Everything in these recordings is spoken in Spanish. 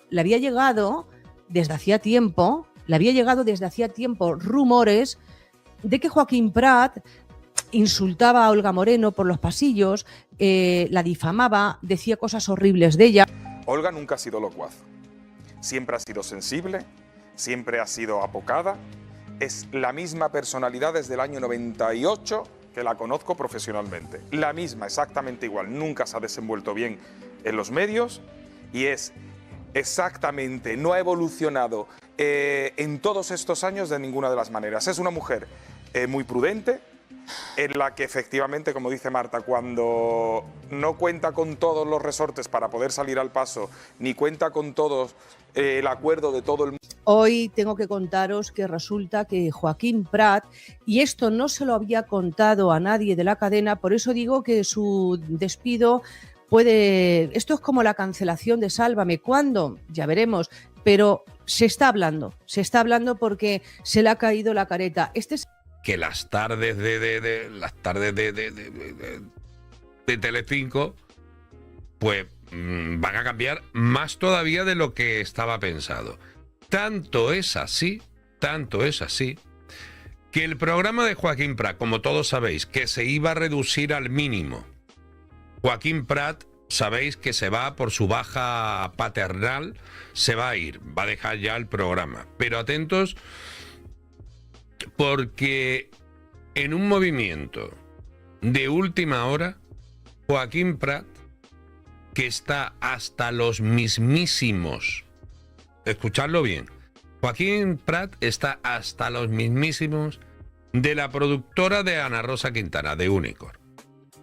le había llegado desde hacía tiempo, rumores de que Joaquín Prat insultaba a Olga Moreno por los pasillos, la difamaba, decía cosas horribles de ella. Olga nunca ha sido locuaz, siempre ha sido sensible, siempre ha sido apocada, es la misma personalidad desde el año 98 que la conozco profesionalmente, la misma, exactamente igual, nunca se ha desenvuelto bien en los medios y es exactamente, no ha evolucionado en todos estos años de ninguna de las maneras. Es una mujer muy prudente, en la que efectivamente, como dice Marta, cuando no cuenta con todos los resortes para poder salir al paso, ni cuenta con todos el acuerdo de todo el mundo. Hoy tengo que contaros que resulta que Joaquín Prat, y esto no se lo había contado a nadie de la cadena, por eso digo que su despido puede... Esto es como la cancelación de Sálvame. ¿Cuándo? Ya veremos, pero se está hablando porque se le ha caído la careta. Que las tardes de Telecinco pues van a cambiar más todavía de lo que estaba pensado. Tanto es así que el programa de Joaquín Prat, como todos sabéis, que se iba a reducir al mínimo. Joaquín Prat, sabéis que se va por su baja paternal, se va a ir, va a dejar ya el programa. Pero atentos, porque en un movimiento de última hora, Joaquín Prat, que está hasta los mismísimos, escuchadlo bien, Joaquín Prat está hasta los mismísimos de la productora de Ana Rosa Quintana, de Unicor,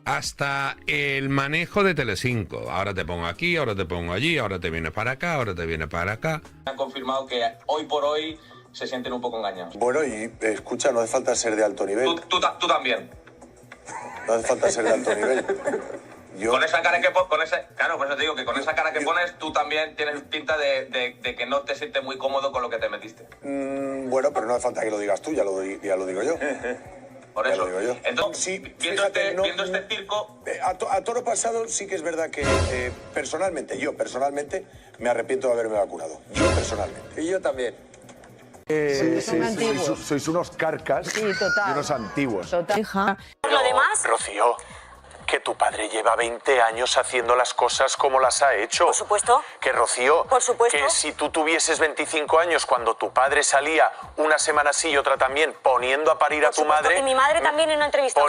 hasta el manejo de Telecinco. Ahora te pongo aquí, ahora te pongo allí, ahora te vienes para acá, ahora te vienes para acá. Han confirmado que hoy por hoy se sienten un poco engañados. Bueno, y escucha, no hace falta ser de alto nivel. Tú también. No hace falta ser de alto nivel. Con esa cara que pones, claro, por eso te digo que con esa cara que pones, tú también tienes pinta de que no te sientes muy cómodo con lo que te metiste. Bueno, pero no hace falta que lo digas tú, ya lo digo yo. Por eso. Lo digo yo. Entonces, sí, viendo este circo... A toro pasado sí que es verdad que personalmente me arrepiento de haberme vacunado. Yo personalmente. Y yo también. Sois unos carcas y unos antiguos. Total. Lo demás, Rocío, que tu padre lleva 20 años haciendo las cosas como las ha hecho. por supuesto. Que Rocío, Por supuesto. que si tú tuvieses 25 años cuando tu padre salía una semana sí y otra también poniendo a parir a tu madre... Y mi madre también en una entrevista.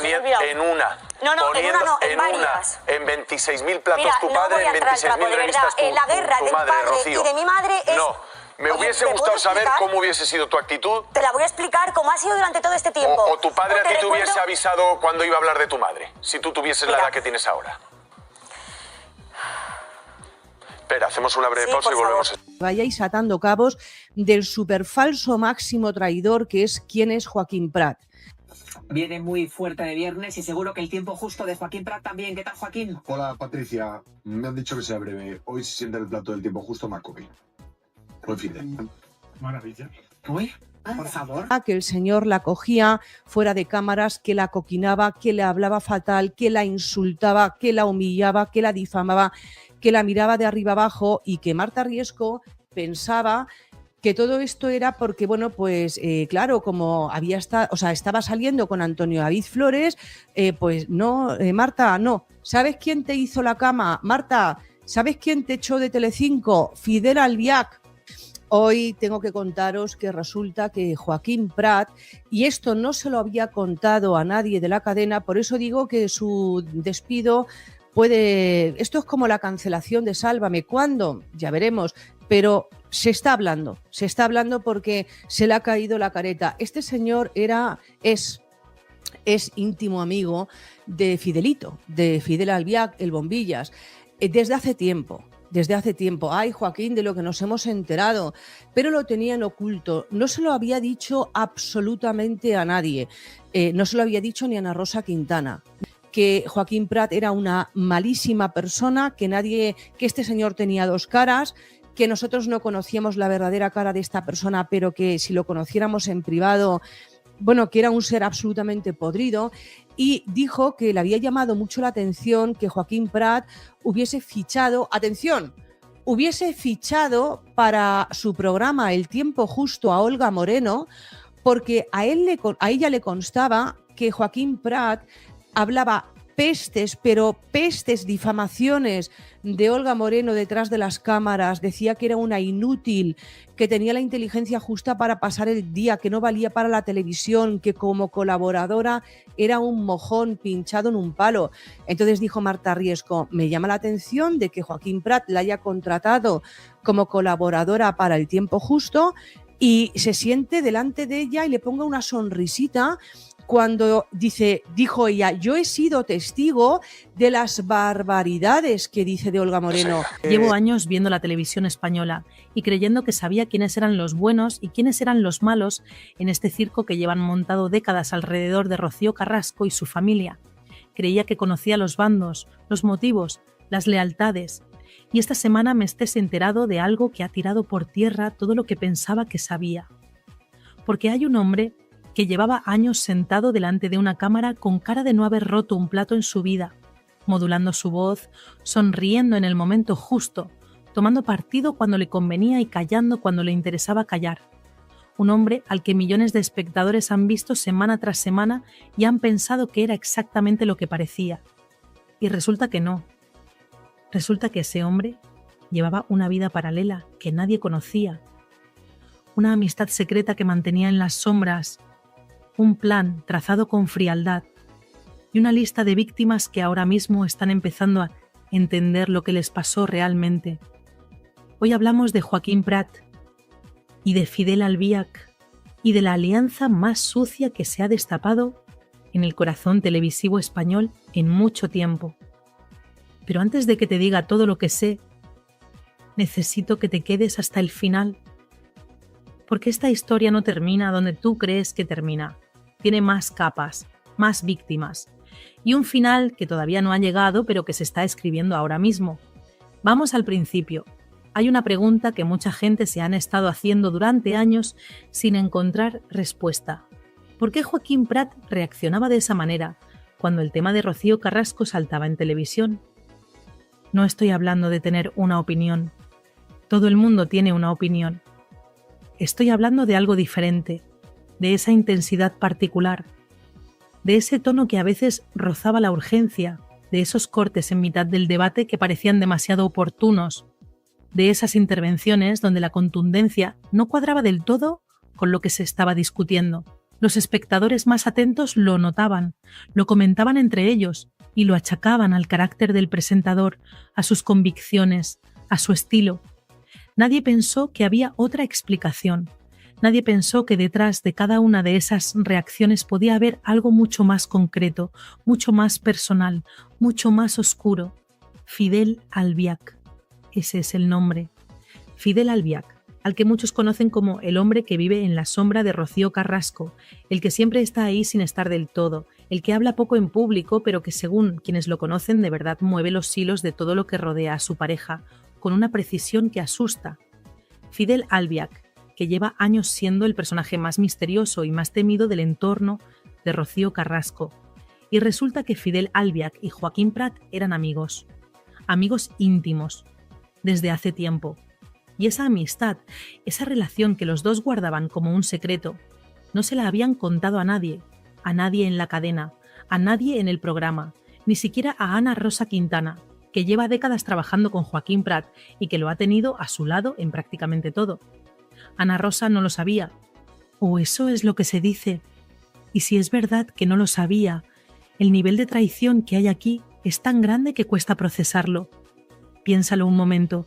En una. No, en una no, en varias. En 26.000 platos Mira, tu no padre, voy a en entrar al 26.000 trapo, de verdad. revistas La guerra tu de mi madre, padre Rocío. y de mi madre es... No, me Oye, hubiese ¿me gustado puedes saber explicar? cómo hubiese sido tu actitud. Te la voy a explicar cómo ha sido durante todo este tiempo. O tu padre a ti te recuerdo... hubiese avisado cuando iba a hablar de tu madre, si tú tuvieses la edad que tienes ahora. Espera, hacemos una breve pausa y volvemos. Vayáis atando cabos del superfalso máximo traidor que es quién es Joaquín Prat. Viene muy fuerte de viernes y seguro que el tiempo justo de Joaquín Prat también. ¿Qué tal, Joaquín? Hola, Patricia. Me han dicho que sea breve. Hoy se siente el plato del tiempo justo Macobi. Buen fin de... Maravilla. Uy, por favor. Que el señor la cogía fuera de cámaras, que la coquinaba, que le hablaba fatal, que la insultaba, que la humillaba, que la difamaba, que la miraba de arriba abajo y que Marta Riesco pensaba que todo esto era porque, bueno, pues claro, como estaba saliendo con Antonio David Flores, pues no, Marta, no. ¿Sabes quién te hizo la cama? Marta, ¿sabes quién te echó de Telecinco? Fidel Albiac. Hoy tengo que contaros que resulta que Joaquín Prat, y esto no se lo había contado a nadie de la cadena, por eso digo que su despido puede... Esto es como la cancelación de Sálvame. ¿Cuándo? Ya veremos, pero se está hablando porque se le ha caído la careta. Este señor es íntimo amigo de Fidelito, de Fidel Albiac, el Bombillas, desde hace tiempo. Ay, Joaquín, de lo que nos hemos enterado, pero lo tenían oculto. No se lo había dicho absolutamente a nadie. No se lo había dicho ni a Ana Rosa Quintana. Que Joaquín Prat era una malísima persona, que este señor tenía dos caras, que nosotros no conocíamos la verdadera cara de esta persona, pero que si lo conociéramos en privado, bueno, que era un ser absolutamente podrido, y dijo que le había llamado mucho la atención que Joaquín Prat hubiese fichado, atención, hubiese fichado para su programa El tiempo justo a Olga Moreno, porque a ella le constaba que Joaquín Prat hablaba pestes, pero pestes, difamaciones de Olga Moreno detrás de las cámaras, decía que era una inútil, que tenía la inteligencia justa para pasar el día, que no valía para la televisión, que como colaboradora era un mojón pinchado en un palo. Entonces dijo Marta Riesco, me llama la atención de que Joaquín Prat la haya contratado como colaboradora para El tiempo justo y se siente delante de ella y le ponga una sonrisita cuando dijo ella, yo he sido testigo de las barbaridades que dice de Olga Moreno. Llevo años viendo la televisión española y creyendo que sabía quiénes eran los buenos y quiénes eran los malos en este circo que llevan montado décadas alrededor de Rocío Carrasco y su familia. Creía que conocía los bandos, los motivos, las lealtades. Y esta semana me estés enterado de algo que ha tirado por tierra todo lo que pensaba que sabía. Porque hay un hombre que llevaba años sentado delante de una cámara con cara de no haber roto un plato en su vida, modulando su voz, sonriendo en el momento justo, tomando partido cuando le convenía y callando cuando le interesaba callar. Un hombre al que millones de espectadores han visto semana tras semana y han pensado que era exactamente lo que parecía. Y resulta que no. Resulta que ese hombre llevaba una vida paralela que nadie conocía, una amistad secreta que mantenía en las sombras, un plan trazado con frialdad y una lista de víctimas que ahora mismo están empezando a entender lo que les pasó realmente. Hoy hablamos de Joaquín Prat y de Fidel Albiach y de la alianza más sucia que se ha destapado en el corazón televisivo español en mucho tiempo. Pero antes de que te diga todo lo que sé, necesito que te quedes hasta el final, porque esta historia no termina donde tú crees que termina. Tiene más capas, más víctimas y un final que todavía no ha llegado pero que se está escribiendo ahora mismo. Vamos al principio. Hay una pregunta que mucha gente se han estado haciendo durante años sin encontrar respuesta. ¿Por qué Joaquín Prat reaccionaba de esa manera cuando el tema de Rocío Carrasco saltaba en televisión? No estoy hablando de tener una opinión. Todo el mundo tiene una opinión. Estoy hablando de algo diferente, de esa intensidad particular, de ese tono que a veces rozaba la urgencia, de esos cortes en mitad del debate que parecían demasiado oportunos, de esas intervenciones donde la contundencia no cuadraba del todo con lo que se estaba discutiendo. Los espectadores más atentos lo notaban, lo comentaban entre ellos y lo achacaban al carácter del presentador, a sus convicciones, a su estilo. Nadie pensó que había otra explicación. Nadie pensó que detrás de cada una de esas reacciones podía haber algo mucho más concreto, mucho más personal, mucho más oscuro. Fidel Albiach. Ese es el nombre. Fidel Albiach, al que muchos conocen como el hombre que vive en la sombra de Rocío Carrasco, el que siempre está ahí sin estar del todo, el que habla poco en público pero que según quienes lo conocen de verdad mueve los hilos de todo lo que rodea a su pareja, con una precisión que asusta. Fidel Albiach, que lleva años siendo el personaje más misterioso y más temido del entorno de Rocío Carrasco. Y resulta que Fidel Albiach y Joaquín Prat eran amigos íntimos, desde hace tiempo. Y esa amistad, esa relación que los dos guardaban como un secreto, no se la habían contado a nadie en la cadena, a nadie en el programa, ni siquiera a Ana Rosa Quintana, que lleva décadas trabajando con Joaquín Prat y que lo ha tenido a su lado en prácticamente todo. Ana Rosa no lo sabía, o eso es lo que se dice. Y si es verdad que no lo sabía, el nivel de traición que hay aquí es tan grande que cuesta procesarlo. Piénsalo un momento.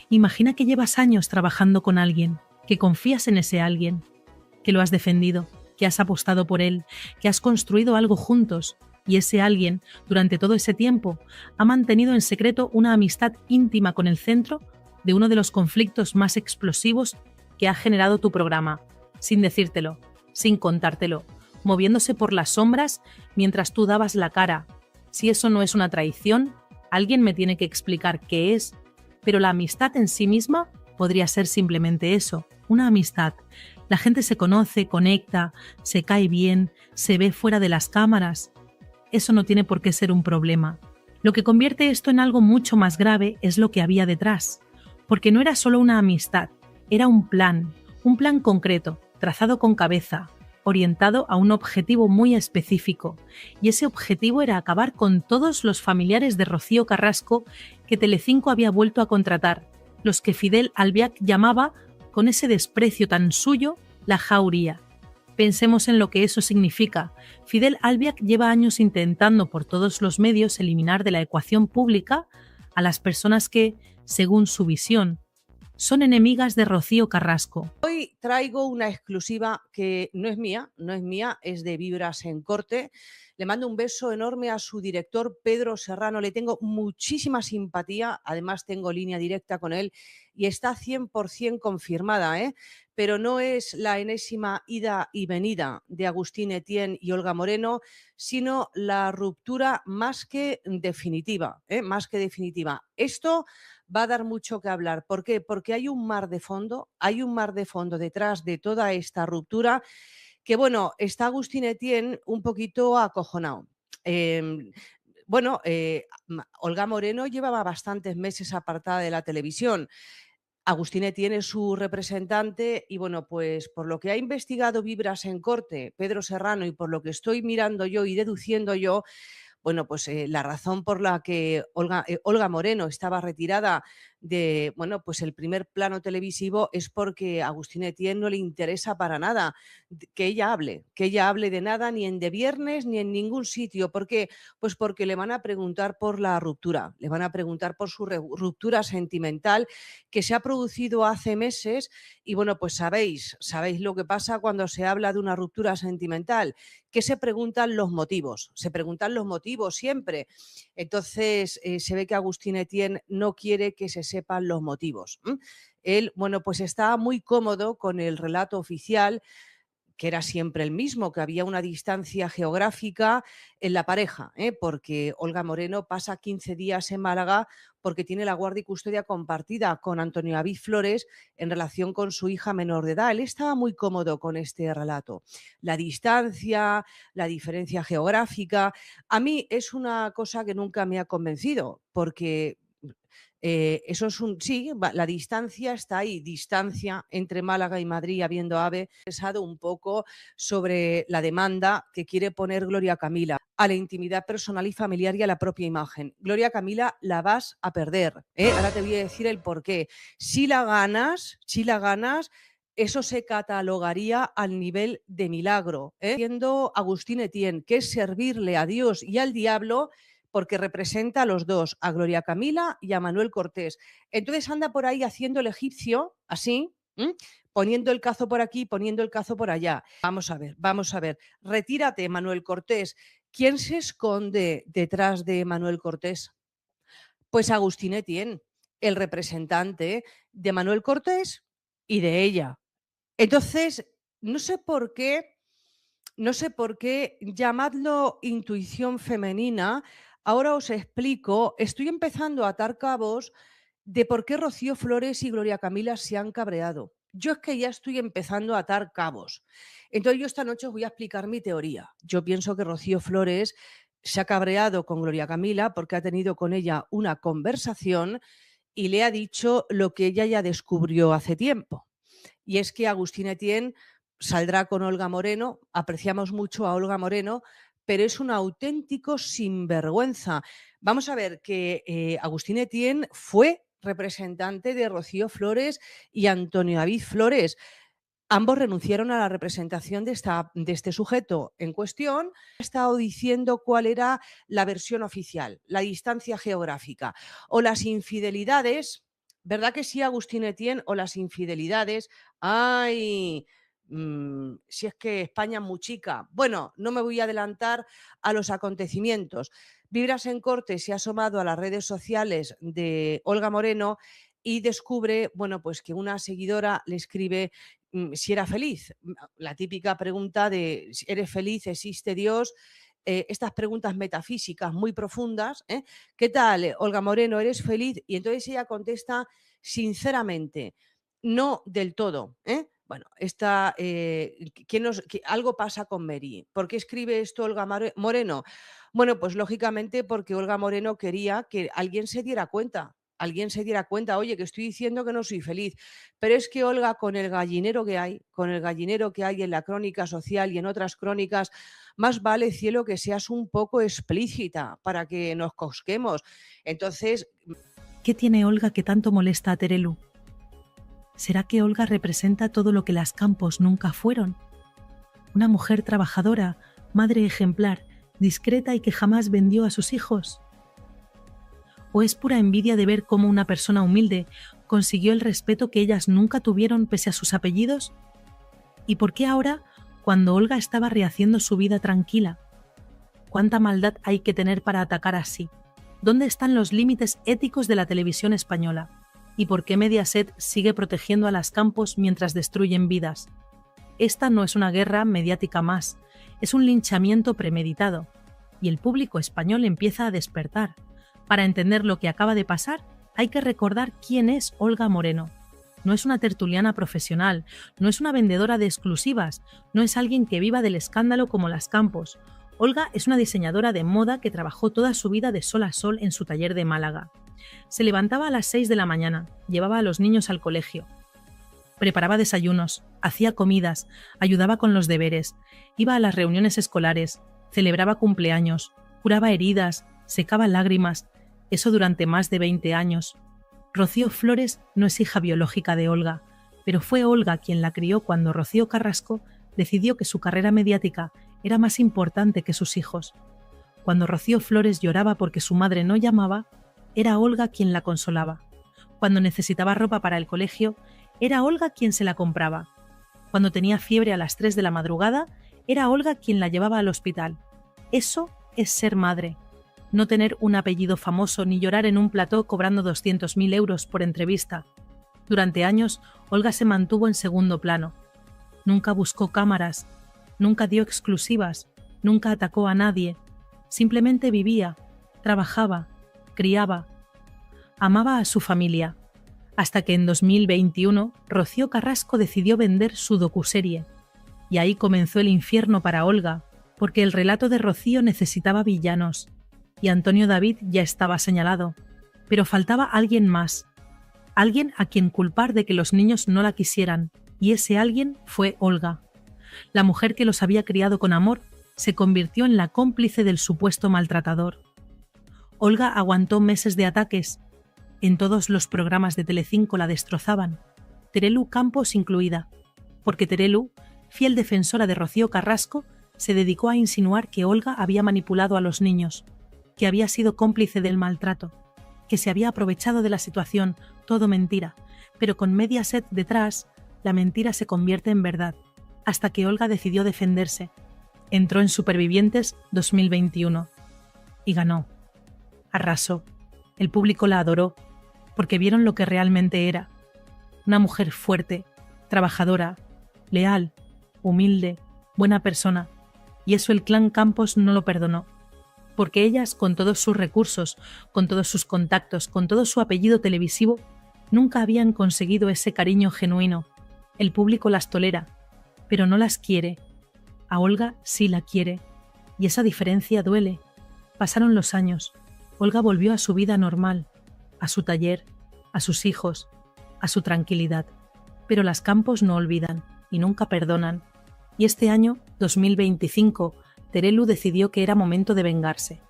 Imagina que llevas años trabajando con alguien, que confías en ese alguien, que lo has defendido, que has apostado por él, que has construido algo juntos, y ese alguien, durante todo ese tiempo, ha mantenido en secreto una amistad íntima con el centro de uno de los conflictos más explosivos que ha generado tu programa, sin decírtelo, sin contártelo, moviéndose por las sombras mientras tú dabas la cara. Si eso no es una traición, alguien me tiene que explicar qué es, pero la amistad en sí misma podría ser simplemente eso, una amistad. La gente se conoce, conecta, se cae bien, se ve fuera de las cámaras. Eso no tiene por qué ser un problema. Lo que convierte esto en algo mucho más grave es lo que había detrás. Porque no era solo una amistad, era un plan concreto, trazado con cabeza, orientado a un objetivo muy específico, y ese objetivo era acabar con todos los familiares de Rocío Carrasco que Telecinco había vuelto a contratar, los que Fidel Albiac llamaba, con ese desprecio tan suyo, la jauría. Pensemos en lo que eso significa. Fidel Albiac lleva años intentando por todos los medios eliminar de la ecuación pública a las personas que, según su visión, son enemigas de Rocío Carrasco. Hoy traigo una exclusiva que no es mía, es de Vibras en Corte. Le mando un beso enorme a su director, Pedro Serrano. Le tengo muchísima simpatía, además tengo línea directa con él y está 100% confirmada, ¿eh? Pero no es la enésima ida y venida de Agustín Etienne y Olga Moreno, sino la ruptura más que definitiva, más que definitiva. Esto va a dar mucho que hablar. ¿Por qué? Porque hay un mar de fondo detrás de toda esta ruptura que, bueno, está Agustín Etienne un poquito acojonado. Olga Moreno llevaba bastantes meses apartada de la televisión. Agustín Etienne es su representante y, bueno, pues por lo que ha investigado Vibras en Corte, Pedro Serrano, y por lo que estoy mirando yo y deduciendo yo, bueno, pues la razón por la que Olga Moreno estaba retirada de, bueno, pues el primer plano televisivo es porque a Agustín Etienne no le interesa para nada que ella hable de nada, ni en De Viernes ni en ningún sitio. ¿Por qué? Pues porque le van a preguntar por la ruptura, le van a preguntar por su ruptura sentimental que se ha producido hace meses y, bueno, pues sabéis lo que pasa cuando se habla de una ruptura sentimental, que se preguntan los motivos siempre. Entonces, se ve que Agustín Etienne no quiere que se sepan los motivos. Él, bueno, pues está muy cómodo con el relato oficial, que era siempre el mismo, que había una distancia geográfica en la pareja, porque Olga Moreno pasa 15 días en Málaga porque tiene la guardia y custodia compartida con Antonio David Flores en relación con su hija menor de edad. Él estaba muy cómodo con este relato. La distancia, la diferencia geográfica, a mí es una cosa que nunca me ha convencido, porque eso es la distancia está ahí, distancia entre Málaga y Madrid habiendo AVE. He pensado un poco sobre la demanda que quiere poner Gloria Camila a la intimidad personal y familiar y a la propia imagen. Gloria Camila, la vas a perder, Ahora te voy a decir el por qué. Si la ganas, eso se catalogaría al nivel de milagro, siendo Agustín Etienne, que es servirle a Dios y al diablo, porque representa a los dos, a Gloria Camila y a Manuel Cortés. Entonces anda por ahí haciendo el egipcio, así, poniendo el cazo por aquí, poniendo el cazo por allá. Vamos a ver. Retírate, Manuel Cortés. ¿Quién se esconde detrás de Manuel Cortés? Pues Agustín Etienne, el representante de Manuel Cortés y de ella. Entonces, no sé por qué, llamadlo intuición femenina. Ahora os explico, estoy empezando a atar cabos de por qué Rocío Flores y Gloria Camila se han cabreado. Yo es que ya estoy empezando a atar cabos. Entonces yo esta noche os voy a explicar mi teoría. Yo pienso que Rocío Flores se ha cabreado con Gloria Camila porque ha tenido con ella una conversación y le ha dicho lo que ella ya descubrió hace tiempo. Y es que Agustín Etienne saldrá con Olga Moreno, apreciamos mucho a Olga Moreno, pero es un auténtico sinvergüenza. Vamos a ver que Agustín Etienne fue representante de Rocío Flores y Antonio David Flores. Ambos renunciaron a la representación de este sujeto en cuestión. He estado diciendo cuál era la versión oficial, la distancia geográfica o las infidelidades. ¿Verdad que sí, Agustín Etienne? O las infidelidades. ¡Ay! Si es que España es muy chica. Bueno, no me voy a adelantar a los acontecimientos. Vibras en Corte se ha asomado a las redes sociales de Olga Moreno y descubre, bueno, pues que una seguidora le escribe si era feliz. La típica pregunta de ¿eres feliz? ¿Existe Dios? Estas preguntas metafísicas muy profundas. ¿Qué tal, Olga Moreno? ¿Eres feliz? Y entonces ella contesta sinceramente, no del todo. Bueno, algo pasa con Mary. ¿Por qué escribe esto Olga Moreno? Bueno, pues lógicamente porque Olga Moreno quería que alguien se diera cuenta. alguien se diera cuenta, oye, que estoy diciendo que no soy feliz. Pero es que, Olga, con el gallinero que hay en la crónica social y en otras crónicas, más vale, cielo, que seas un poco explícita para que nos cosquemos. Entonces, ¿qué tiene Olga que tanto molesta a Terelu? ¿Será que Olga representa todo lo que las Campos nunca fueron? Una mujer trabajadora, madre ejemplar, discreta y que jamás vendió a sus hijos. ¿O es pura envidia de ver cómo una persona humilde consiguió el respeto que ellas nunca tuvieron pese a sus apellidos? ¿Y por qué ahora, cuando Olga estaba rehaciendo su vida tranquila? ¿Cuánta maldad hay que tener para atacar así? ¿Dónde están los límites éticos de la televisión española? ¿Y por qué Mediaset sigue protegiendo a las Campos mientras destruyen vidas? Esta no es una guerra mediática más, es un linchamiento premeditado. Y el público español empieza a despertar. Para entender lo que acaba de pasar, hay que recordar quién es Olga Moreno. No es una tertuliana profesional, no es una vendedora de exclusivas, no es alguien que viva del escándalo como las Campos. Olga es una diseñadora de moda que trabajó toda su vida de sol a sol en su taller de Málaga. Se levantaba a las 6 de la mañana, llevaba a los niños al colegio. Preparaba desayunos, hacía comidas, ayudaba con los deberes, iba a las reuniones escolares, celebraba cumpleaños, curaba heridas, secaba lágrimas, eso durante más de 20 años. Rocío Flores no es hija biológica de Olga, pero fue Olga quien la crió cuando Rocío Carrasco decidió que su carrera mediática era más importante que sus hijos. Cuando Rocío Flores lloraba porque su madre no llamaba, era Olga quien la consolaba. Cuando necesitaba ropa para el colegio, era Olga quien se la compraba. Cuando tenía fiebre a las 3 de la madrugada, era Olga quien la llevaba al hospital. Eso es ser madre. No tener un apellido famoso ni llorar en un plató cobrando 200.000 euros por entrevista. Durante años, Olga se mantuvo en segundo plano. Nunca buscó cámaras, nunca dio exclusivas, nunca atacó a nadie. Simplemente vivía, trabajaba, criaba, amaba a su familia. Hasta que en 2021 Rocío Carrasco decidió vender su docuserie. Y ahí comenzó el infierno para Olga, porque el relato de Rocío necesitaba villanos. Y Antonio David ya estaba señalado. Pero faltaba alguien más. Alguien a quien culpar de que los niños no la quisieran. Y ese alguien fue Olga. La mujer que los había criado con amor se convirtió en la cómplice del supuesto maltratador. Olga aguantó meses de ataques. En todos los programas de Telecinco la destrozaban, Terelu Campos incluida, porque Terelu, fiel defensora de Rocío Carrasco, se dedicó a insinuar que Olga había manipulado a los niños, que había sido cómplice del maltrato, que se había aprovechado de la situación, todo mentira, pero con Mediaset detrás, la mentira se convierte en verdad, hasta que Olga decidió defenderse. Entró en Supervivientes 2021 y ganó. Arrasó. El público la adoró, porque vieron lo que realmente era. Una mujer fuerte, trabajadora, leal, humilde, buena persona. Y eso el clan Campos no lo perdonó. Porque ellas, con todos sus recursos, con todos sus contactos, con todo su apellido televisivo, nunca habían conseguido ese cariño genuino. El público las tolera, pero no las quiere. A Olga sí la quiere. Y esa diferencia duele. Pasaron los años. Olga volvió a su vida normal, a su taller, a sus hijos, a su tranquilidad. Pero las Campos no olvidan y nunca perdonan. Y este año, 2025, Terelu decidió que era momento de vengarse.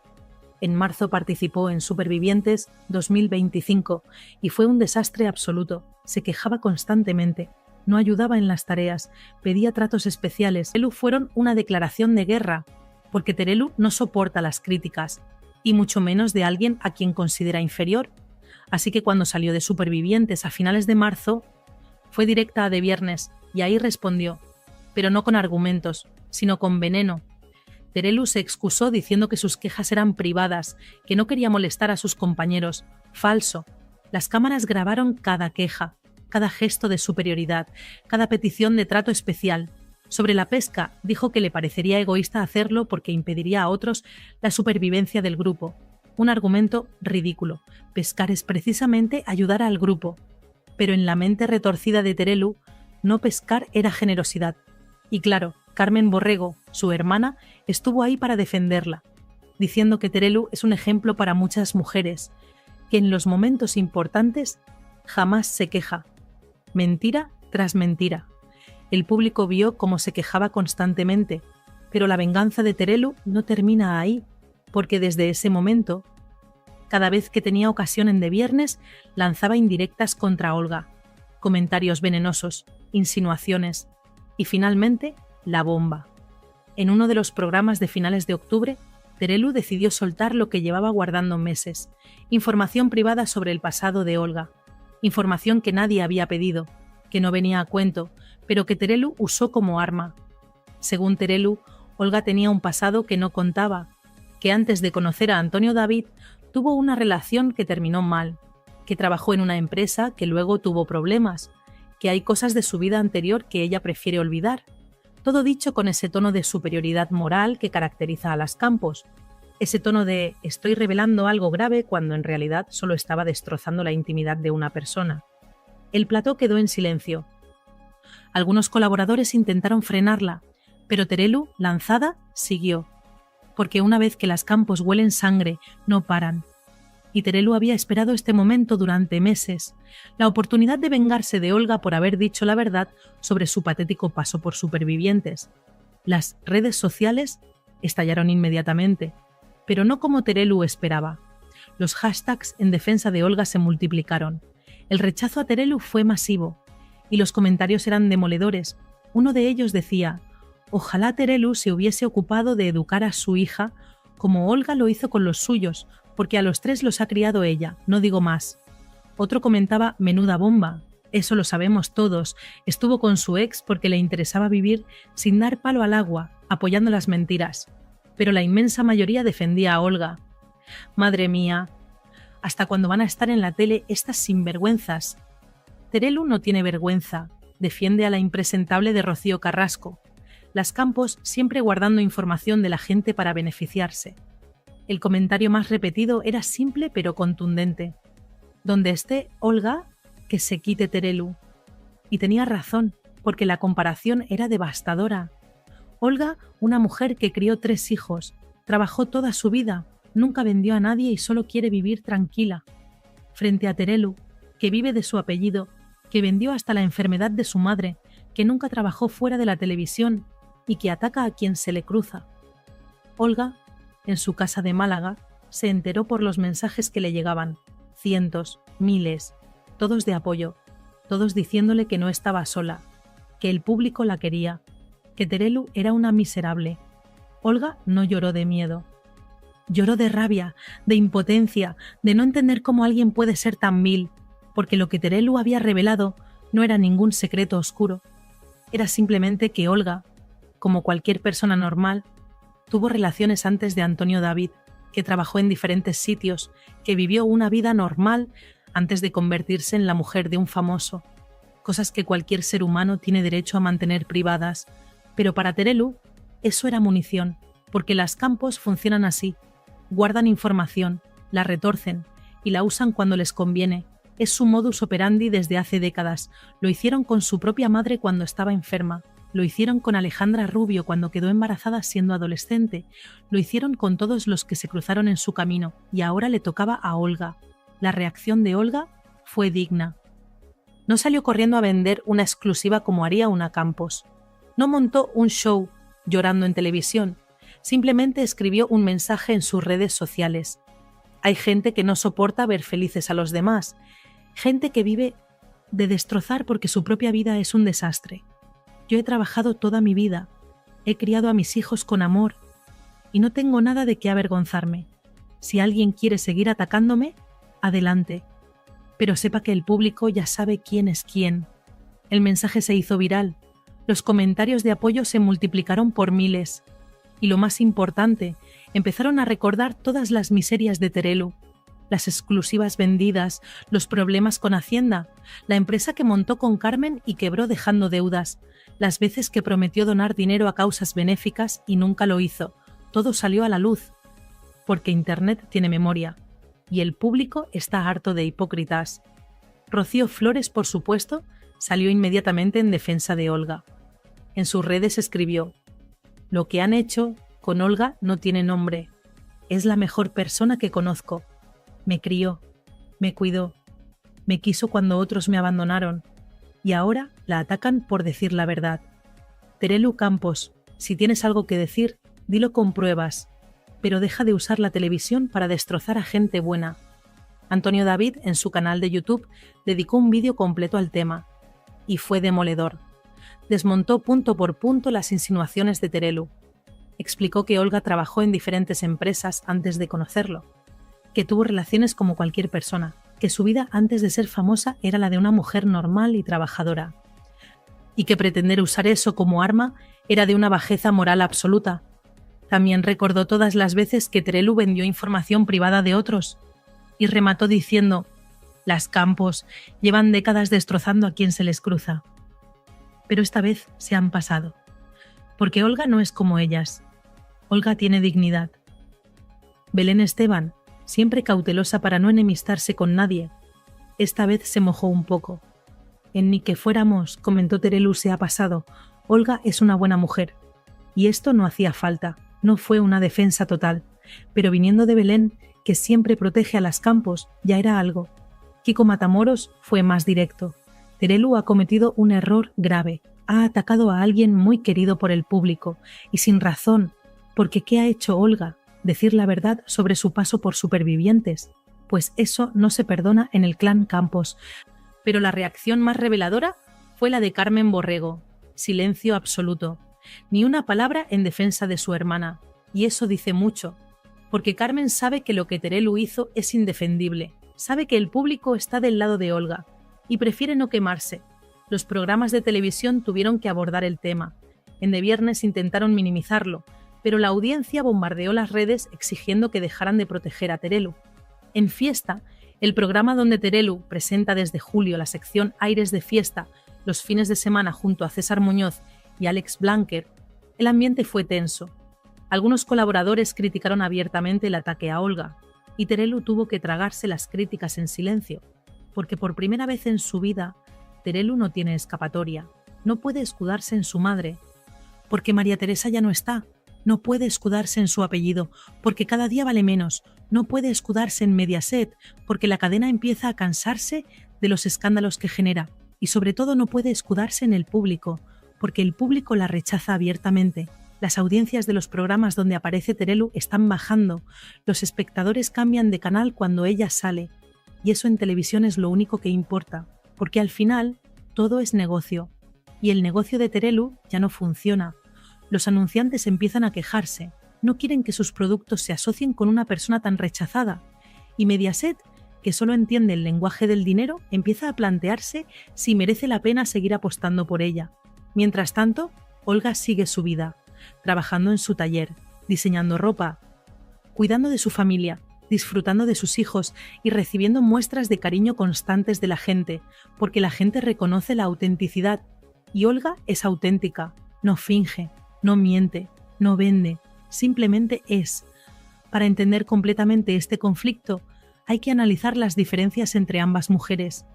En marzo participó en Supervivientes 2025 y fue un desastre absoluto. Se quejaba constantemente, no ayudaba en las tareas, pedía tratos especiales. Terelu fueron una declaración de guerra, porque Terelu no soporta las críticas, y mucho menos de alguien a quien considera inferior. Así que cuando salió de Supervivientes a finales de marzo, fue directa a De Viernes y ahí respondió, pero no con argumentos, sino con veneno. Terelu se excusó diciendo que sus quejas eran privadas, que no quería molestar a sus compañeros. Falso. Las cámaras grabaron cada queja, cada gesto de superioridad, cada petición de trato especial. Sobre la pesca, dijo que le parecería egoísta hacerlo porque impediría a otros la supervivencia del grupo. Un argumento ridículo. Pescar es precisamente ayudar al grupo. Pero en la mente retorcida de Terelu, no pescar era generosidad. Y claro, Carmen Borrego, su hermana, estuvo ahí para defenderla, diciendo que Terelu es un ejemplo para muchas mujeres, que en los momentos importantes jamás se queja. Mentira tras mentira. El público vio cómo se quejaba constantemente, pero la venganza de Terelu no termina ahí, porque desde ese momento, cada vez que tenía ocasión en De Viernes, lanzaba indirectas contra Olga, comentarios venenosos, insinuaciones y finalmente la bomba. En uno de los programas de finales de octubre, Terelu decidió soltar lo que llevaba guardando meses, información privada sobre el pasado de Olga, información que nadie había pedido, que no venía a cuento, pero que Terelu usó como arma. Según Terelu, Olga tenía un pasado que no contaba, que antes de conocer a Antonio David tuvo una relación que terminó mal, que trabajó en una empresa que luego tuvo problemas, que hay cosas de su vida anterior que ella prefiere olvidar. Todo dicho con ese tono de superioridad moral que caracteriza a las Campos, ese tono de estoy revelando algo grave cuando en realidad solo estaba destrozando la intimidad de una persona. El plató quedó en silencio. Algunos colaboradores intentaron frenarla, pero Terelu, lanzada, siguió. Porque una vez que las Campos huelen sangre, no paran. Y Terelu había esperado este momento durante meses, la oportunidad de vengarse de Olga por haber dicho la verdad sobre su patético paso por Supervivientes. Las redes sociales estallaron inmediatamente, pero no como Terelu esperaba. Los hashtags en defensa de Olga se multiplicaron. El rechazo a Terelu fue masivo, y los comentarios eran demoledores. Uno de ellos decía: ojalá Terelu se hubiese ocupado de educar a su hija como Olga lo hizo con los suyos, porque a los 3 los ha criado ella, no digo más. Otro comentaba: menuda bomba, eso lo sabemos todos, estuvo con su ex porque le interesaba vivir sin dar palo al agua, apoyando las mentiras. Pero la inmensa mayoría defendía a Olga. Madre mía, ¿hasta cuándo van a estar en la tele estas sinvergüenzas? Terelu no tiene vergüenza, defiende a la impresentable de Rocío Carrasco. Las Campos siempre guardando información de la gente para beneficiarse. El comentario más repetido era simple pero contundente. Donde esté Olga, que se quite Terelu. Y tenía razón, porque la comparación era devastadora. Olga, una mujer que crió 3 hijos, trabajó toda su vida, nunca vendió a nadie y solo quiere vivir tranquila. Frente a Terelu, que vive de su apellido, que vendió hasta la enfermedad de su madre, que nunca trabajó fuera de la televisión y que ataca a quien se le cruza. Olga, en su casa de Málaga, se enteró por los mensajes que le llegaban, cientos, miles, todos de apoyo, todos diciéndole que no estaba sola, que el público la quería, que Terelu era una miserable. Olga no lloró de miedo. Lloró de rabia, de impotencia, de no entender cómo alguien puede ser tan vil, porque lo que Terelu había revelado no era ningún secreto oscuro. Era simplemente que Olga, como cualquier persona normal, tuvo relaciones antes de Antonio David, que trabajó en diferentes sitios, que vivió una vida normal antes de convertirse en la mujer de un famoso. Cosas que cualquier ser humano tiene derecho a mantener privadas. Pero para Terelu, eso era munición, porque las Campos funcionan así. Guardan información, la retorcen y la usan cuando les conviene. Es su modus operandi desde hace décadas. Lo hicieron con su propia madre cuando estaba enferma. Lo hicieron con Alejandra Rubio cuando quedó embarazada siendo adolescente. Lo hicieron con todos los que se cruzaron en su camino. Y ahora le tocaba a Olga. La reacción de Olga fue digna. No salió corriendo a vender una exclusiva como haría una Campos. No montó un show llorando en televisión. Simplemente escribió un mensaje en sus redes sociales. Hay gente que no soporta ver felices a los demás. Gente que vive de destrozar porque su propia vida es un desastre. Yo he trabajado toda mi vida. He criado a mis hijos con amor. Y no tengo nada de qué avergonzarme. Si alguien quiere seguir atacándome, adelante. Pero sepa que el público ya sabe quién es quién. El mensaje se hizo viral. Los comentarios de apoyo se multiplicaron por miles. Y lo más importante, empezaron a recordar todas las miserias de Terelu, las exclusivas vendidas, los problemas con Hacienda, la empresa que montó con Carmen y quebró dejando deudas, las veces que prometió donar dinero a causas benéficas y nunca lo hizo. Todo salió a la luz, porque Internet tiene memoria, y el público está harto de hipócritas. Rocío Flores, por supuesto, salió inmediatamente en defensa de Olga. En sus redes escribió: «Lo que han hecho con Olga no tiene nombre. Es la mejor persona que conozco. Me crió, Me cuidó, me quiso cuando otros me abandonaron, y ahora la atacan por decir la verdad. Terelu Campos, si tienes algo que decir, dilo con pruebas, pero deja de usar la televisión para destrozar a gente buena. Antonio David, en su canal de YouTube, dedicó un vídeo completo al tema, y fue demoledor. Desmontó punto por punto las insinuaciones de Terelu. Explicó que Olga trabajó en diferentes empresas antes de conocerlo, que tuvo relaciones como cualquier persona, que su vida antes de ser famosa era la de una mujer normal y trabajadora, y que pretender usar eso como arma era de una bajeza moral absoluta. También recordó todas las veces que Terelu vendió información privada de otros, y remató diciendo: «Las Campos llevan décadas destrozando a quien se les cruza». Pero esta vez se han pasado, porque Olga no es como ellas. Olga tiene dignidad. Belén Esteban, siempre cautelosa para no enemistarse con nadie, esta vez se mojó un poco. En Ni que fuéramos, comentó Terelu, se ha pasado. Olga es una buena mujer. Y esto no hacía falta, no fue una defensa total. Pero viniendo de Belén, que siempre protege a las Campos, ya era algo. Kiko Matamoros fue más directo. Terelu ha cometido un error grave. Ha atacado a alguien muy querido por el público, y sin razón, porque ¿qué ha hecho Olga? Decir la verdad sobre su paso por Supervivientes. Pues eso no se perdona en el clan Campos. Pero la reacción más reveladora fue la de Carmen Borrego. Silencio absoluto. Ni una palabra en defensa de su hermana. Y eso dice mucho, porque Carmen sabe que lo que Terelu hizo es indefendible. Sabe que el público está del lado de Olga y prefiere no quemarse. Los programas de televisión tuvieron que abordar el tema. En De Viernes intentaron minimizarlo, pero la audiencia bombardeó las redes exigiendo que dejaran de proteger a Terelu. En Fiesta, el programa donde Terelu presenta desde julio la sección Aires de Fiesta los fines de semana junto a César Muñoz y Alex Blanquer, el ambiente fue tenso. Algunos colaboradores criticaron abiertamente el ataque a Olga, y Terelu tuvo que tragarse las críticas en silencio, porque por primera vez en su vida, Terelu no tiene escapatoria, no puede escudarse en su madre, porque María Teresa ya no está, no puede escudarse en su apellido, porque cada día vale menos, no puede escudarse en Mediaset, porque la cadena empieza a cansarse de los escándalos que genera, y sobre todo no puede escudarse en el público, porque el público la rechaza abiertamente. Las audiencias de los programas donde aparece Terelu están bajando, los espectadores cambian de canal cuando ella sale, y eso en televisión es lo único que importa, porque al final todo es negocio, y el negocio de Terelu ya no funciona. Los anunciantes empiezan a quejarse, no quieren que sus productos se asocien con una persona tan rechazada, y Mediaset, que solo entiende el lenguaje del dinero, empieza a plantearse si merece la pena seguir apostando por ella. Mientras tanto, Olga sigue su vida, trabajando en su taller, diseñando ropa, cuidando de su familia, disfrutando de sus hijos y recibiendo muestras de cariño constantes de la gente, porque la gente reconoce la autenticidad, y Olga es auténtica, no finge, no miente, no vende, simplemente es. Para entender completamente este conflicto, hay que analizar las diferencias entre ambas mujeres.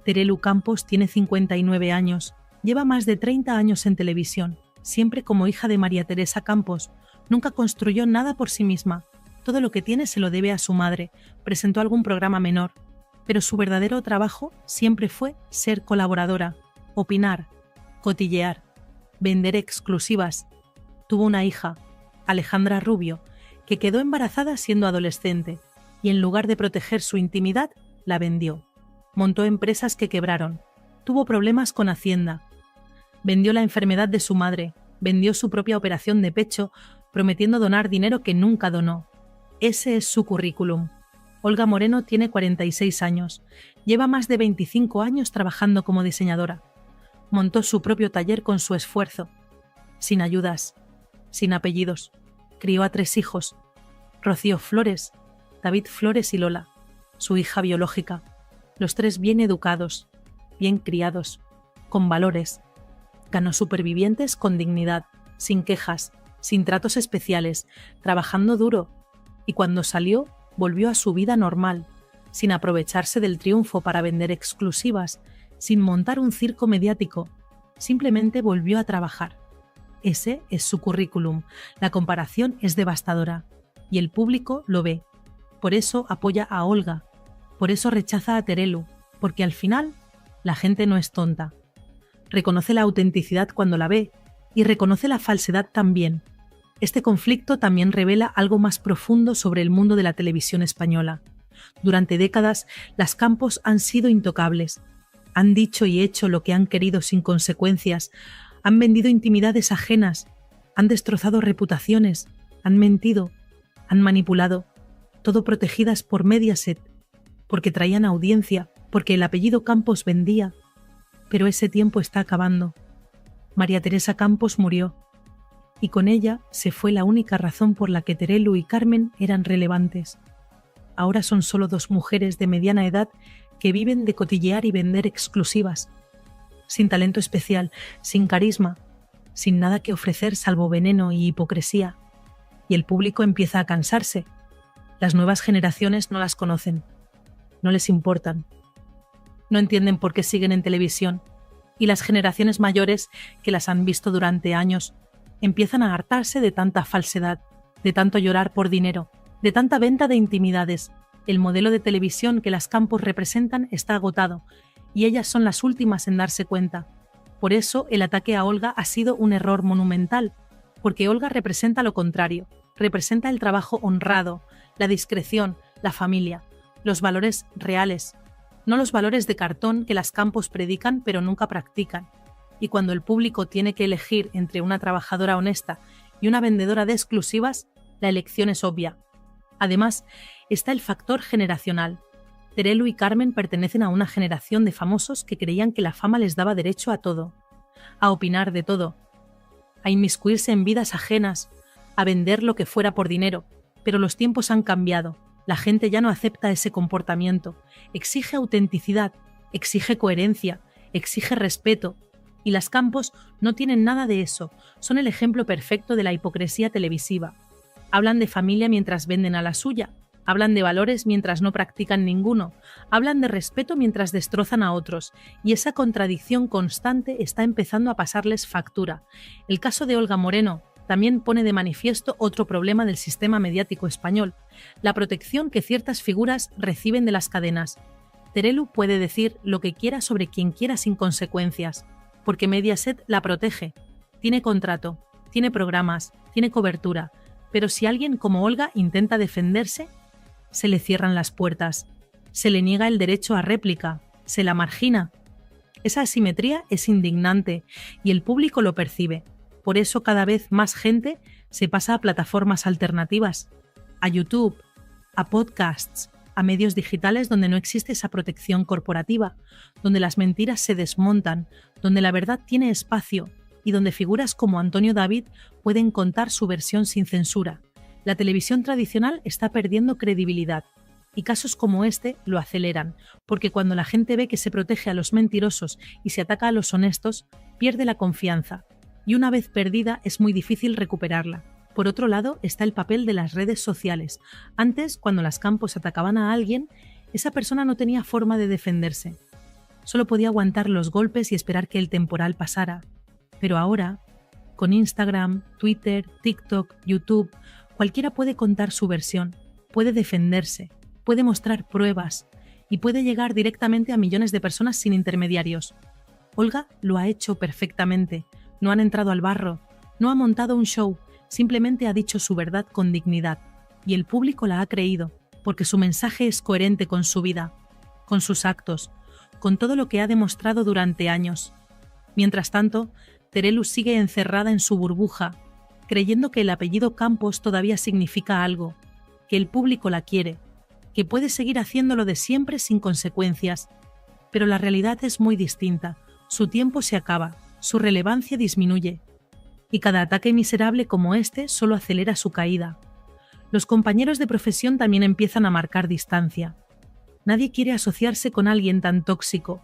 Terelu Campos tiene 59 años, lleva más de 30 años en televisión, siempre como hija de María Teresa Campos, nunca construyó nada por sí misma, todo lo que tiene se lo debe a su madre, presentó algún programa menor, pero su verdadero trabajo siempre fue ser colaboradora, opinar, cotillear, vender exclusivas. Tuvo una hija, Alejandra Rubio, que quedó embarazada siendo adolescente, y en lugar de proteger su intimidad, la vendió. Montó empresas que quebraron, tuvo problemas con Hacienda, vendió la enfermedad de su madre, vendió su propia operación de pecho, prometiendo donar dinero que nunca donó. Ese es su currículum. Olga Moreno tiene 46 años, lleva más de 25 años trabajando como diseñadora. Montó su propio taller con su esfuerzo, sin ayudas, sin apellidos. Crió a 3 hijos, Rocío Flores, David Flores y Lola, su hija biológica. Los 3 bien educados, bien criados, con valores. Ganó Supervivientes con dignidad, sin quejas, sin tratos especiales, trabajando duro. Y cuando salió, volvió a su vida normal, sin aprovecharse del triunfo para vender exclusivas, sin montar un circo mediático. Simplemente volvió a trabajar. Ese es su currículum. La comparación es devastadora. Y el público lo ve. Por eso apoya a Olga. Por eso rechaza a Terelu, porque al final la gente no es tonta. Reconoce la autenticidad cuando la ve y reconoce la falsedad también. Este conflicto también revela algo más profundo sobre el mundo de la televisión española. Durante décadas, las Campos han sido intocables. Han dicho y hecho lo que han querido sin consecuencias. Han vendido intimidades ajenas. Han destrozado reputaciones. Han mentido. Han manipulado. Todo protegidas por Mediaset, porque traían audiencia, porque el apellido Campos vendía. Pero ese tiempo está acabando. María Teresa Campos murió. Y con ella se fue la única razón por la que Terelu y Carmen eran relevantes. Ahora son solo dos mujeres de mediana edad que viven de cotillear y vender exclusivas, sin talento especial, sin carisma, sin nada que ofrecer salvo veneno y hipocresía. Y el público empieza a cansarse. Las nuevas generaciones no las conocen, no les importan, no entienden por qué siguen en televisión, y las generaciones mayores que las han visto durante años empiezan a hartarse de tanta falsedad, de tanto llorar por dinero, de tanta venta de intimidades. El modelo de televisión que las Campos representan está agotado, y ellas son las últimas en darse cuenta. Por eso el ataque a Olga ha sido un error monumental, porque Olga representa lo contrario, representa el trabajo honrado, la discreción, la familia, los valores reales, no los valores de cartón que las Campos predican pero nunca practican. Y cuando el público tiene que elegir entre una trabajadora honesta y una vendedora de exclusivas, la elección es obvia. Además, está el factor generacional. Terelu y Carmen pertenecen a una generación de famosos que creían que la fama les daba derecho a todo, a opinar de todo, a inmiscuirse en vidas ajenas, a vender lo que fuera por dinero. Pero los tiempos han cambiado. La gente ya no acepta ese comportamiento. Exige autenticidad, exige coherencia, exige respeto. Y las Campos no tienen nada de eso. Son el ejemplo perfecto de la hipocresía televisiva. Hablan de familia mientras venden a la suya. Hablan de valores mientras no practican ninguno. Hablan de respeto mientras destrozan a otros. Y esa contradicción constante está empezando a pasarles factura. El caso de Olga Moreno también pone de manifiesto otro problema del sistema mediático español, la protección que ciertas figuras reciben de las cadenas. Terelu puede decir lo que quiera sobre quien quiera sin consecuencias, porque Mediaset la protege. Tiene contrato, tiene programas, tiene cobertura, pero si alguien como Olga intenta defenderse, se le cierran las puertas, se le niega el derecho a réplica, se la margina. Esa asimetría es indignante y el público lo percibe. Por eso cada vez más gente se pasa a plataformas alternativas, a YouTube, a podcasts, a medios digitales donde no existe esa protección corporativa, donde las mentiras se desmontan, donde la verdad tiene espacio y donde figuras como Antonio David pueden contar su versión sin censura. La televisión tradicional está perdiendo credibilidad y casos como este lo aceleran, porque cuando la gente ve que se protege a los mentirosos y se ataca a los honestos, pierde la confianza. Y una vez perdida es muy difícil recuperarla. Por otro lado está el papel de las redes sociales. Antes, cuando las Campos atacaban a alguien, esa persona no tenía forma de defenderse. Solo podía aguantar los golpes y esperar que el temporal pasara. Pero ahora, con Instagram, Twitter, TikTok, YouTube, cualquiera puede contar su versión, puede defenderse, puede mostrar pruebas y puede llegar directamente a millones de personas sin intermediarios. Olga lo ha hecho perfectamente. No han entrado al barro, no ha montado un show, simplemente ha dicho su verdad con dignidad. Y el público la ha creído, porque su mensaje es coherente con su vida, con sus actos, con todo lo que ha demostrado durante años. Mientras tanto, Terelu sigue encerrada en su burbuja, creyendo que el apellido Campos todavía significa algo, que el público la quiere, que puede seguir haciéndolo de siempre sin consecuencias. Pero la realidad es muy distinta. Su tiempo se acaba. Su relevancia disminuye, y cada ataque miserable como este solo acelera su caída. Los compañeros de profesión también empiezan a marcar distancia. Nadie quiere asociarse con alguien tan tóxico.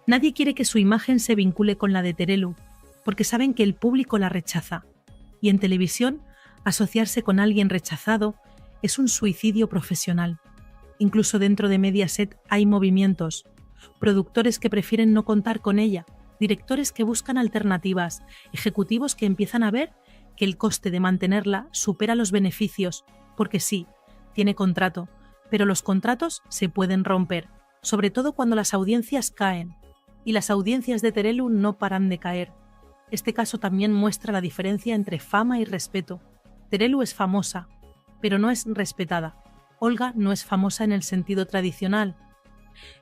Nadie quiere que su imagen se vincule con la de Terelu, porque saben que el público la rechaza. Y en televisión, asociarse con alguien rechazado es un suicidio profesional. Incluso dentro de Mediaset hay movimientos, productores que prefieren no contar con ella, directores que buscan alternativas, ejecutivos que empiezan a ver que el coste de mantenerla supera los beneficios, porque sí, tiene contrato, Pero los contratos se pueden romper, sobre todo cuando las audiencias caen. Y las audiencias de Terelu no paran de caer. Este caso también muestra la diferencia entre fama y respeto. Terelu es famosa, pero no es respetada. Olga no es famosa en el sentido tradicional,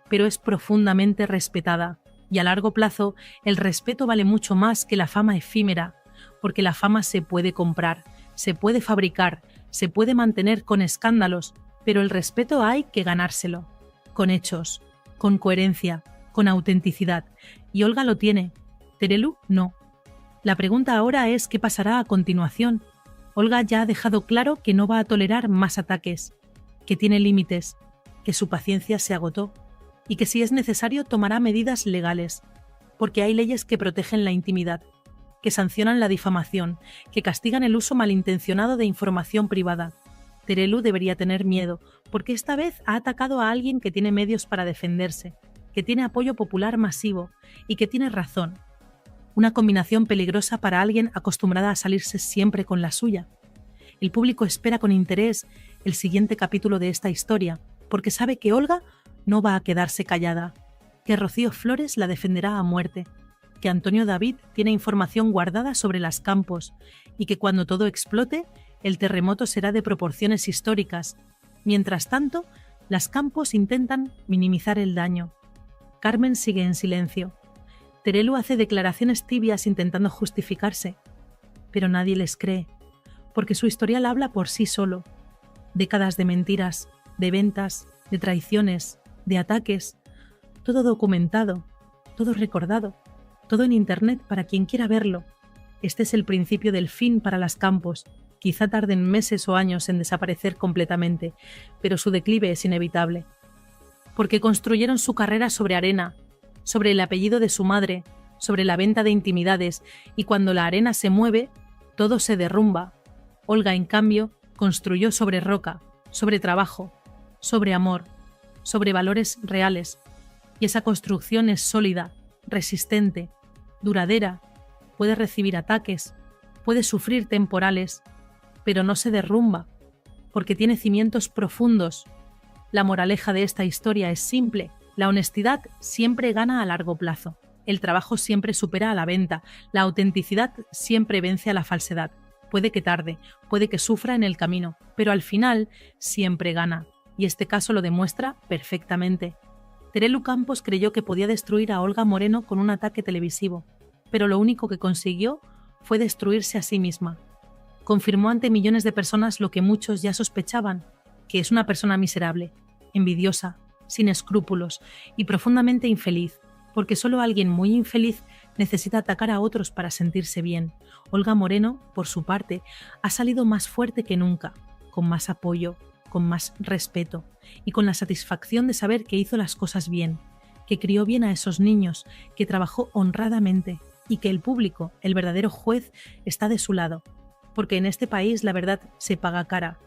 pero es profundamente respetada. Y a largo plazo, el respeto vale mucho más que la fama efímera, porque la fama se puede comprar, se puede fabricar, se puede mantener con escándalos, pero el respeto hay que ganárselo, con hechos, con coherencia, con autenticidad. Y Olga lo tiene, Terelu no. La pregunta ahora es ¿qué pasará a continuación? Olga ya ha dejado claro que no va a tolerar más ataques, que tiene límites, que su paciencia se agotó y que si es necesario tomará medidas legales, porque hay leyes que protegen la intimidad, que sancionan la difamación, que castigan el uso malintencionado de información privada. Terelu debería tener miedo, porque esta vez ha atacado a alguien que tiene medios para defenderse, que tiene apoyo popular masivo y que tiene razón. Una combinación peligrosa para alguien acostumbrada a salirse siempre con la suya. El público espera con interés el siguiente capítulo de esta historia, porque sabe que Olga no va a quedarse callada, que Rocío Flores la defenderá a muerte, que Antonio David tiene información guardada sobre las Campos y que cuando todo explote, el terremoto será de proporciones históricas. Mientras tanto, las Campos intentan minimizar el daño. Carmen sigue en silencio. Terelu hace declaraciones tibias intentando justificarse, pero nadie les cree, porque su historial habla por sí solo. Décadas de mentiras, de ventas, de traiciones, de ataques, todo documentado, todo recordado, todo en internet para quien quiera verlo. Este es el principio del fin para las Campos. Quizá tarden meses o años en desaparecer completamente, pero su declive es inevitable. Porque construyeron su carrera sobre arena, sobre el apellido de su madre, sobre la venta de intimidades, y cuando la arena se mueve, todo se derrumba. Olga, en cambio, construyó sobre roca, sobre trabajo, sobre amor, sobre valores reales, y esa construcción es sólida, resistente, duradera, puede recibir ataques, puede sufrir temporales, pero no se derrumba, porque tiene cimientos profundos. La moraleja de esta historia es simple: la honestidad siempre gana a largo plazo, el trabajo siempre supera a la venta, la autenticidad siempre vence a la falsedad. Puede que tarde, puede que sufra en el camino, pero al final siempre gana, y este caso lo demuestra perfectamente. Terelu Campos creyó que podía destruir a Olga Moreno con un ataque televisivo, pero lo único que consiguió fue destruirse a sí misma. Confirmó ante millones de personas lo que muchos ya sospechaban, que es una persona miserable, envidiosa, sin escrúpulos y profundamente infeliz, porque solo alguien muy infeliz necesita atacar a otros para sentirse bien. Olga Moreno, por su parte, ha salido más fuerte que nunca, con más apoyo, con más respeto y con la satisfacción de saber que hizo las cosas bien, que crió bien a esos niños, que trabajó honradamente y que el público, el verdadero juez, está de su lado, porque en este país la verdad se paga cara.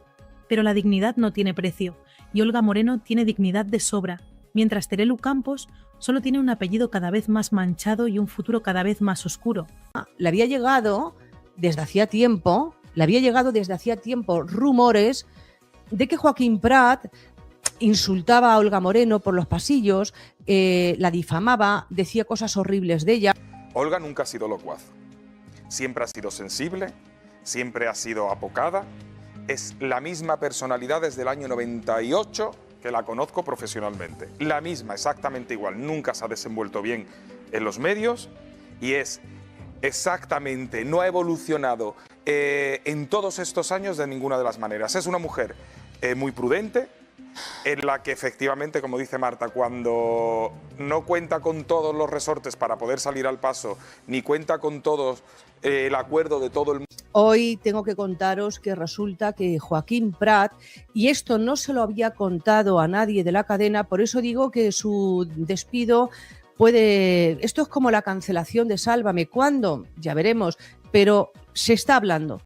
Pero la dignidad no tiene precio y Olga Moreno tiene dignidad de sobra, mientras Terelu Campos solo tiene un apellido cada vez más manchado y un futuro cada vez más oscuro. Le había llegado desde hacía tiempo rumores de que Joaquín Prat insultaba a Olga Moreno por los pasillos, la difamaba, decía cosas horribles de ella. Olga nunca ha sido locuaz. Siempre ha sido sensible, siempre ha sido apocada. Es la misma personalidad desde el año 98 que la conozco profesionalmente. La misma, exactamente igual. Nunca se ha desenvuelto bien en los medios y es exactamente, no ha evolucionado en todos estos años de ninguna de las maneras. Es una mujer muy prudente, en la que efectivamente, como dice Marta, cuando no cuenta con todos los resortes para poder salir al paso, ni cuenta con todos el acuerdo de todo el mundo. Hoy tengo que contaros que resulta que Joaquín Prat, y esto no se lo había contado a nadie de la cadena, por eso digo que su despido puede... Esto es como la cancelación de Sálvame. ¿Cuándo? Ya veremos, pero se está hablando.